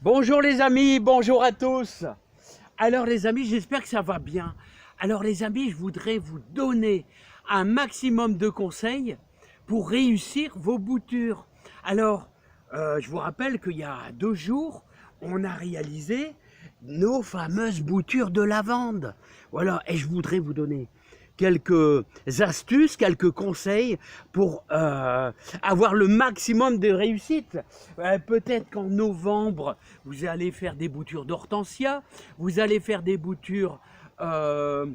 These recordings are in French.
Bonjour les amis, bonjour à tous. Alors les amis, j'espère que ça va bien. Alors les amis, je voudrais vous donner un maximum de conseils pour réussir vos boutures. Alors, je vous rappelle qu'il y a 2 jours, on a réalisé nos fameuses boutures de lavande. Voilà, et je voudrais vous donner quelques astuces, quelques conseils pour avoir le maximum de réussite. Peut-être qu'en novembre, vous allez faire des boutures d'hortensia, vous allez faire des boutures, qu'est-ce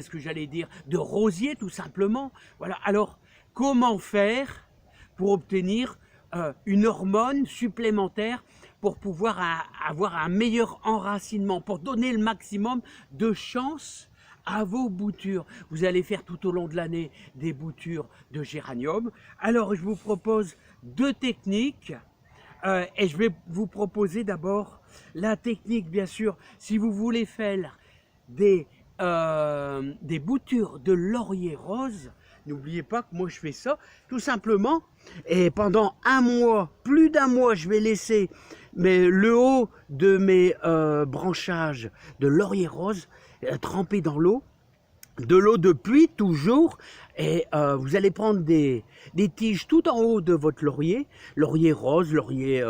que j'allais dire, de rosier tout simplement. Voilà. Alors, comment faire pour obtenir une hormone supplémentaire pour pouvoir avoir un meilleur enracinement, pour donner le maximum de chance à vos boutures. Vous allez faire tout au long de l'année des boutures de géranium. Alors, je vous propose 2 techniques et je vais vous proposer d'abord la technique, bien sûr, si vous voulez faire des boutures de laurier rose. N'oubliez pas que moi je fais ça tout simplement et pendant un mois, plus d'un mois, je vais laisser le haut de mes branchages de laurier rose trempé dans l'eau, de l'eau de pluie toujours, et vous allez prendre des tiges tout en haut de votre laurier, laurier rose, laurier,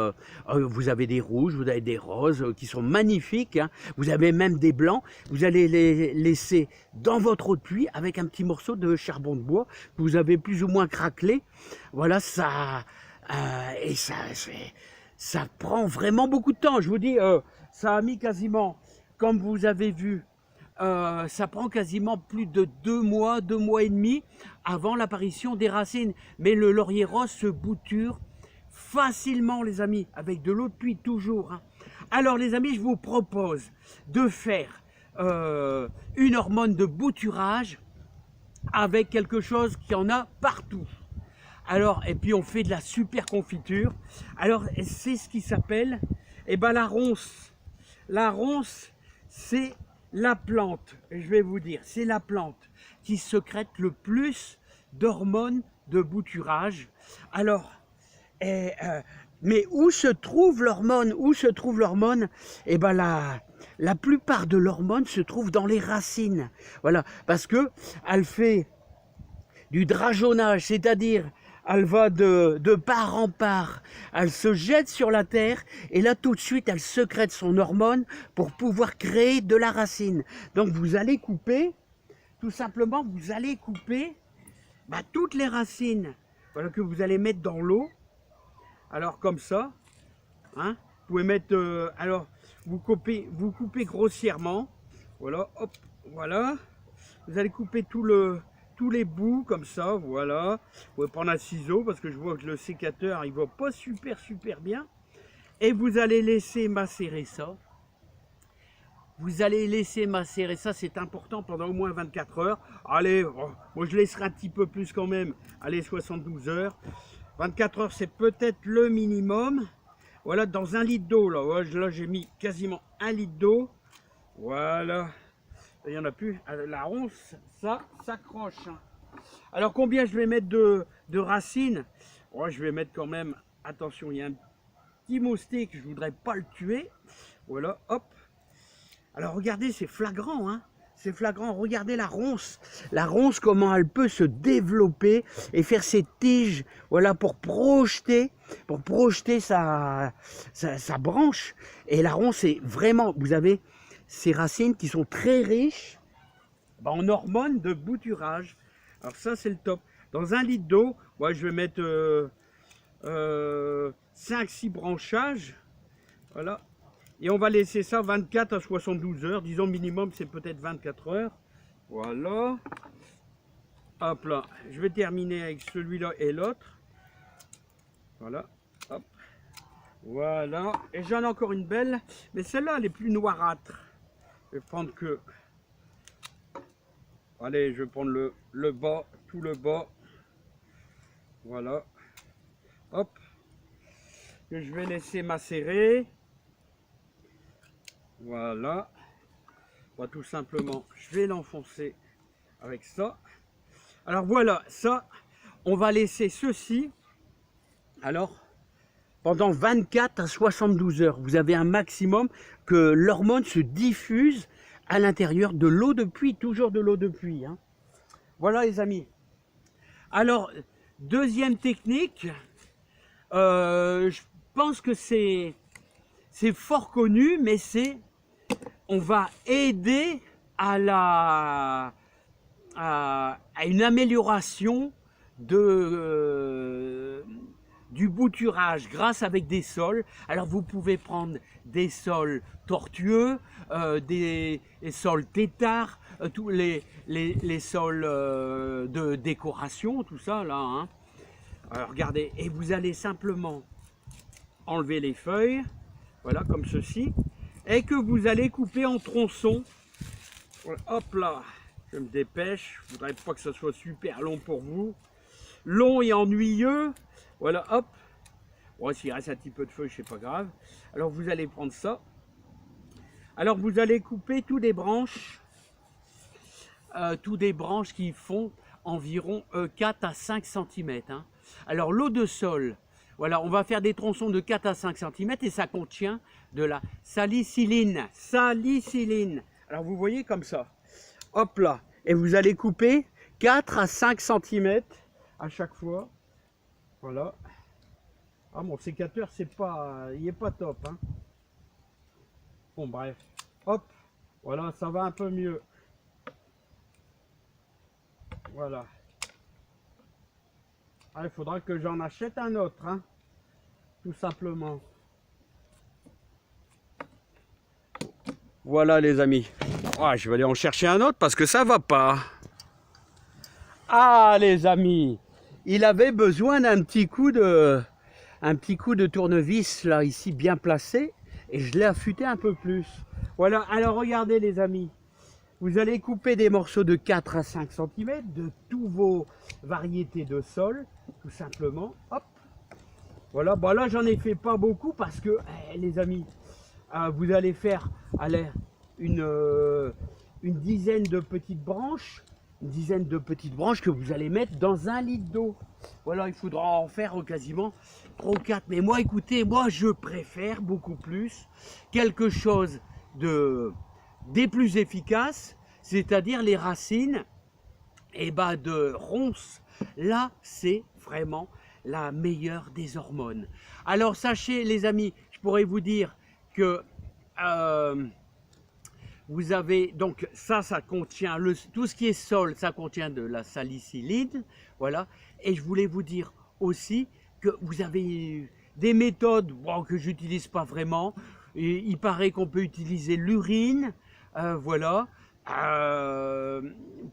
vous avez des rouges, vous avez des roses qui sont magnifiques, hein. Vous avez même des blancs, vous allez les laisser dans votre eau de pluie avec un petit morceau de charbon de bois que vous avez plus ou moins craquelé. Voilà, et ça prend vraiment beaucoup de temps, je vous dis, ça a mis quasiment, comme vous avez vu, ça prend quasiment plus de 2 mois, 2 mois et demi avant l'apparition des racines. Mais le laurier rose se bouture facilement, les amis, avec de l'eau de pluie toujours, hein. Alors, les amis, je vous propose de faire une hormone de bouturage avec quelque chose qui en a partout. Alors, et puis on fait de la super confiture. Alors, c'est ce qui s'appelle, la ronce. La ronce, c'est la plante, je vais vous dire, c'est la plante qui sécrète le plus d'hormones de bouturage. Alors, mais où se trouve l'hormone? La plupart de l'hormone se trouve dans les racines. Voilà, parce que elle fait du drageonnage, c'est-à-dire elle va de part en part, elle se jette sur la terre et là tout de suite elle sécrète son hormone pour pouvoir créer de la racine. Donc vous allez couper, tout simplement vous allez couper toutes les racines, voilà, que vous allez mettre dans l'eau. Alors comme ça, hein, vous pouvez mettre, alors vous coupez grossièrement, voilà, hop, voilà, vous allez couper tous les bouts comme ça, voilà. Vous pouvez prendre un ciseau parce que je vois que le sécateur il va pas super bien. Et vous allez laisser macérer ça. Vous allez laisser macérer ça, c'est important, pendant au moins 24 heures. Allez, moi je laisserai un petit peu plus quand même. Allez, 72 heures. 24 heures, c'est peut-être le minimum. Voilà, dans 1 litre d'eau, là j'ai mis quasiment 1 litre d'eau. Voilà. Il n'y en a plus. La ronce, ça s'accroche. Alors combien je vais mettre de racines? Je vais mettre quand même, attention, il y a un petit moustique, je ne voudrais pas le tuer. Voilà, hop. Alors regardez, c'est flagrant, hein. C'est flagrant, regardez la ronce. La ronce, comment elle peut se développer et faire ses tiges, voilà, pour projeter sa branche. Et la ronce, c'est vraiment, vous avez ces racines qui sont très riches en hormones de bouturage. Alors ça, c'est le top. Dans 1 litre d'eau, je vais mettre 5-6 branchages. Voilà. Et on va laisser ça 24 à 72 heures. Disons minimum, c'est peut-être 24 heures. Voilà. Hop là. Je vais terminer avec celui-là et l'autre. Voilà. Hop. Voilà. Et j'en ai encore une belle. Mais celle-là, elle est plus noirâtre. Je vais prendre que... Allez, je vais prendre le bas, tout le bas. Voilà. Hop. Que je vais laisser macérer. Voilà. Tout simplement, je vais l'enfoncer avec ça. Alors voilà, ça, on va laisser ceci. Alors, pendant 24 à 72 heures. Vous avez un maximum que l'hormone se diffuse à l'intérieur de l'eau de pluie, toujours de l'eau de pluie. Hein. Voilà les amis. Alors, deuxième technique, je pense que c'est fort connu, mais on va aider à une amélioration du bouturage grâce avec des sols. Alors vous pouvez prendre des sols tortueux, des sols têtards, tous les sols de décoration, tout ça là. Hein. Alors regardez, et vous allez simplement enlever les feuilles, voilà comme ceci, et que vous allez couper en tronçons. Voilà, hop là, je me dépêche, je voudrais pas que ça soit super long pour vous, long et ennuyeux. Voilà, hop. Bon, s'il reste un petit peu de feuilles, c'est pas grave. Alors vous allez prendre ça. Alors vous allez couper tous des branches qui font environ 4 à 5 cm. Hein. Alors l'eau de sol, voilà, on va faire des tronçons de 4 à 5 cm et ça contient de la salicyline. Salicyline. Alors vous voyez comme ça. Hop là. Et vous allez couper 4 à 5 cm à chaque fois. Voilà. Ah, mon sécateur, il est pas top. Hein. Bon, bref. Hop. Voilà, ça va un peu mieux. Voilà. Ah, il faudra que j'en achète un autre. Hein. Tout simplement. Voilà, les amis. Ah, je vais aller en chercher un autre parce que ça va pas. Ah, les amis. Il avait besoin d'un petit coup de tournevis là ici bien placé et je l'ai affûté un peu plus. Voilà, alors regardez les amis, vous allez couper des morceaux de 4 à 5 cm de tous vos variétés de sol, tout simplement. Hop. Voilà, bon là j'en ai fait pas beaucoup parce que les amis, vous allez faire une dizaine de petites branches. Une dizaine de petites branches que vous allez mettre dans 1 litre d'eau. Voilà, il faudra en faire quasiment 3 ou 4. Mais moi, écoutez, moi, je préfère beaucoup plus quelque chose des plus efficaces, c'est-à-dire les racines de ronces. Là, c'est vraiment la meilleure des hormones. Alors, sachez, les amis, je pourrais vous dire que vous avez donc ça contient tout ce qui est sol, ça contient de la salicyline, voilà. Et je voulais vous dire aussi que vous avez des méthodes que j'utilise pas vraiment. Et il paraît qu'on peut utiliser l'urine, voilà,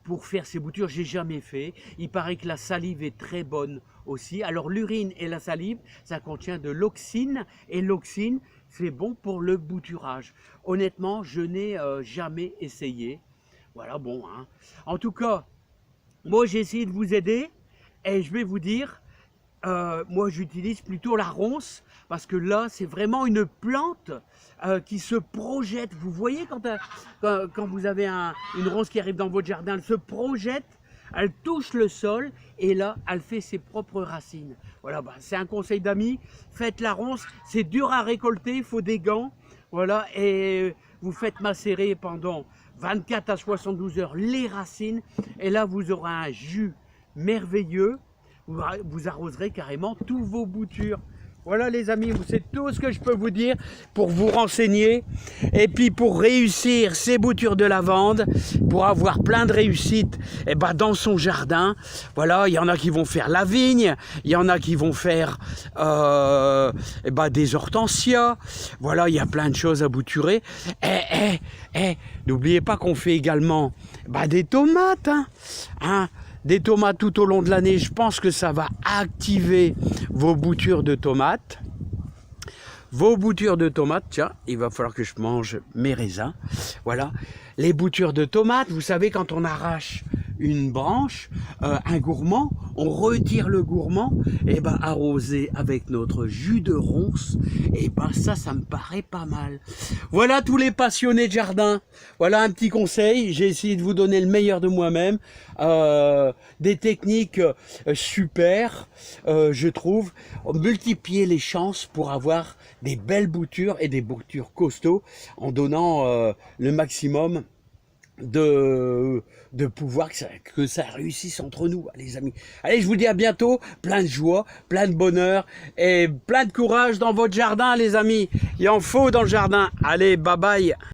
pour faire ces boutures. J'ai jamais fait. Il paraît que la salive est très bonne aussi. Alors l'urine et la salive, ça contient de l'oxine et l'oxine, c'est bon pour le bouturage. Honnêtement, je n'ai jamais essayé. Voilà, bon. Hein. En tout cas, moi, j'ai essayé de vous aider. Et je vais vous dire, moi, j'utilise plutôt la ronce. Parce que là, c'est vraiment une plante qui se projette. Vous voyez quand vous avez une ronce qui arrive dans votre jardin, elle se projette. Elle touche le sol et là, elle fait ses propres racines. Voilà, c'est un conseil d'amis. Faites la ronce, c'est dur à récolter, il faut des gants. Voilà, et vous faites macérer pendant 24 à 72 heures les racines. Et là, vous aurez un jus merveilleux. Vous arroserez carrément tous vos boutures. Voilà les amis, c'est tout ce que je peux vous dire pour vous renseigner et puis pour réussir ces boutures de lavande, pour avoir plein de réussite dans son jardin. Voilà, il y en a qui vont faire la vigne, il y en a qui vont faire des hortensias. Voilà, il y a plein de choses à bouturer. N'oubliez pas qu'on fait également des tomates. Hein. Des tomates tout au long de l'année, je pense que ça va activer vos boutures de tomates. Vos boutures de tomates, tiens, il va falloir que je mange mes raisins. Voilà, les boutures de tomates, vous savez quand on arrache une branche, un gourmand, on retire le gourmand, et ben arroser avec notre jus de ronce, et ben ça me paraît pas mal. Voilà tous les passionnés de jardin. Voilà un petit conseil, j'ai essayé de vous donner le meilleur de moi-même, des techniques super, je trouve, multiplier les chances pour avoir des belles boutures et des boutures costauds en donnant le maximum de pouvoir que ça réussisse entre nous, les amis. Allez, je vous dis à bientôt, plein de joie, plein de bonheur et plein de courage dans votre jardin, les amis. Il en faut dans le jardin. Allez, bye bye.